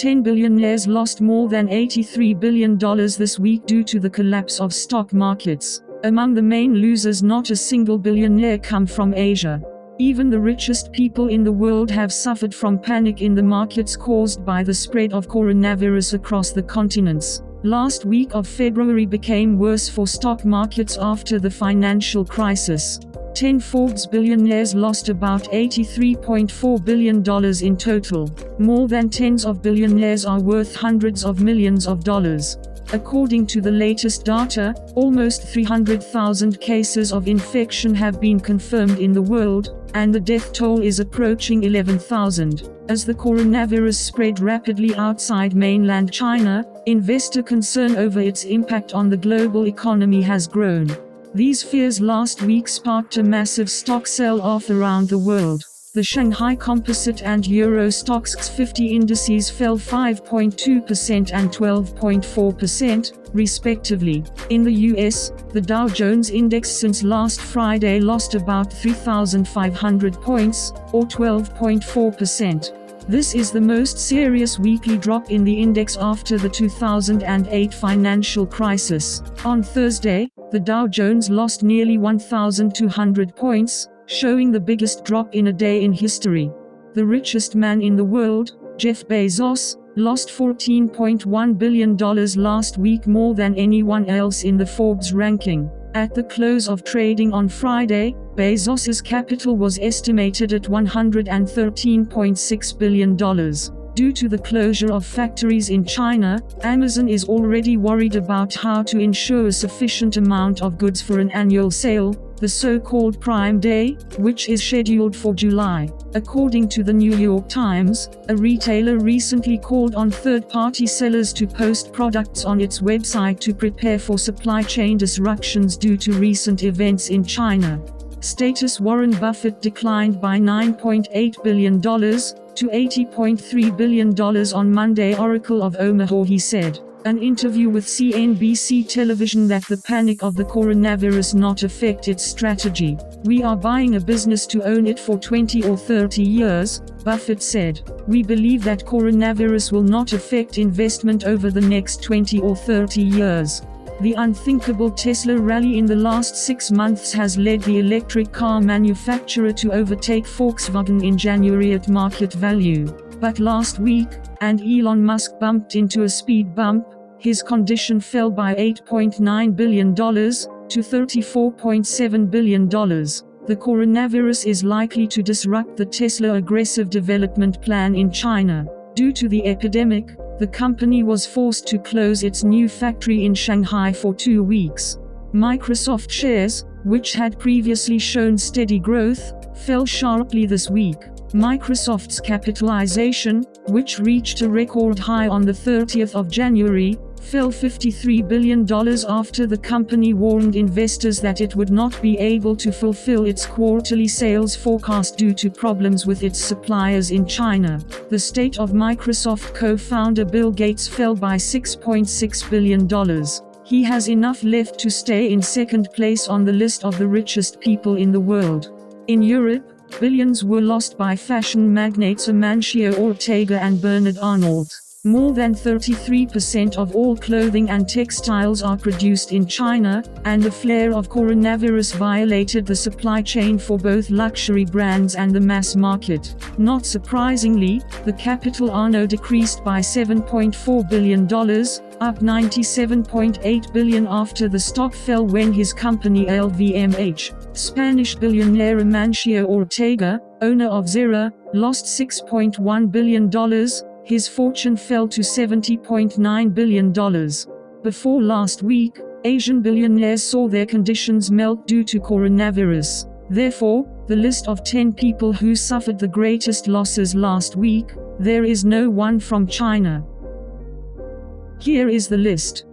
10 billionaires lost more than $83 billion this week due to the collapse of stock markets. Among the main losers, not a single billionaire come from Asia. Even the richest people in the world have suffered from panic in the markets caused by the spread of coronavirus across the continents. Last week of February became worse for stock markets after the financial crisis. 10 Forbes billionaires lost about $83.4 billion in total. More than tens of billionaires are worth hundreds of millions of dollars. According to the latest data, almost 300,000 cases of infection have been confirmed in the world, and the death toll is approaching 11,000. As the coronavirus spread rapidly outside mainland China, investor concern over its impact on the global economy has grown. These fears last week sparked a massive stock sell-off around the world. The Shanghai Composite and Euro Stoxx 50 indices fell 5.2% and 12.4%, respectively. In the US, the Dow Jones Index since last Friday lost about 3,500 points, or 12.4%. This is the most serious weekly drop in the index after the 2008 financial crisis. On Thursday, the Dow Jones lost nearly 1,200 points, showing the biggest drop in a day in history. The richest man in the world, Jeff Bezos, lost $14.1 billion last week, more than anyone else in the Forbes ranking. At the close of trading on Friday, Bezos's capital was estimated at $113.6 billion. Due to the closure of factories in China, Amazon is already worried about how to ensure a sufficient amount of goods for an annual sale, the so-called Prime Day, which is scheduled for July. According to the New York Times, a retailer recently called on third-party sellers to post products on its website to prepare for supply chain disruptions due to recent events in China. Status Warren Buffett declined by $9.8 billion to $80.3 billion on Monday. Oracle of Omaha, he said. An interview with CNBC television that the panic of the coronavirus not affect its strategy. "We are buying a business to own it for 20 or 30 years, Buffett said. "We believe that coronavirus will not affect investment over the next 20 or 30 years. The unthinkable Tesla rally in the last 6 months has led the electric car manufacturer to overtake Volkswagen in January at market value. But last week, and Elon Musk bumped into a speed bump, his condition fell by $8.9 billion to $34.7 billion. The coronavirus is likely to disrupt the Tesla aggressive development plan in China. Due to the epidemic, the company was forced to close its new factory in Shanghai for 2 weeks. Microsoft shares, which had previously shown steady growth, fell sharply this week. Microsoft's capitalization, which reached a record high on the 30th of January, fell $53 billion after the company warned investors that it would not be able to fulfill its quarterly sales forecast due to problems with its suppliers in China. The state of Microsoft co-founder Bill Gates fell by $6.6 billion. He has enough left to stay in second place on the list of the richest people in the world. In Europe, billions were lost by fashion magnates Amancio Ortega and Bernard Arnault. More than 33% of all clothing and textiles are produced in China, and the flare of coronavirus violated the supply chain for both luxury brands and the mass market. Not surprisingly, the capital Arnault decreased by $7.4 billion, up $97.8 billion after the stock fell when his company LVMH, Spanish billionaire Amancio Ortega, owner of Zara, lost $6.1 billion. His fortune fell to $70.9 billion. Before last week, Asian billionaires saw their conditions melt due to coronavirus. Therefore, the list of 10 people who suffered the greatest losses last week, there is no one from China. Here is the list.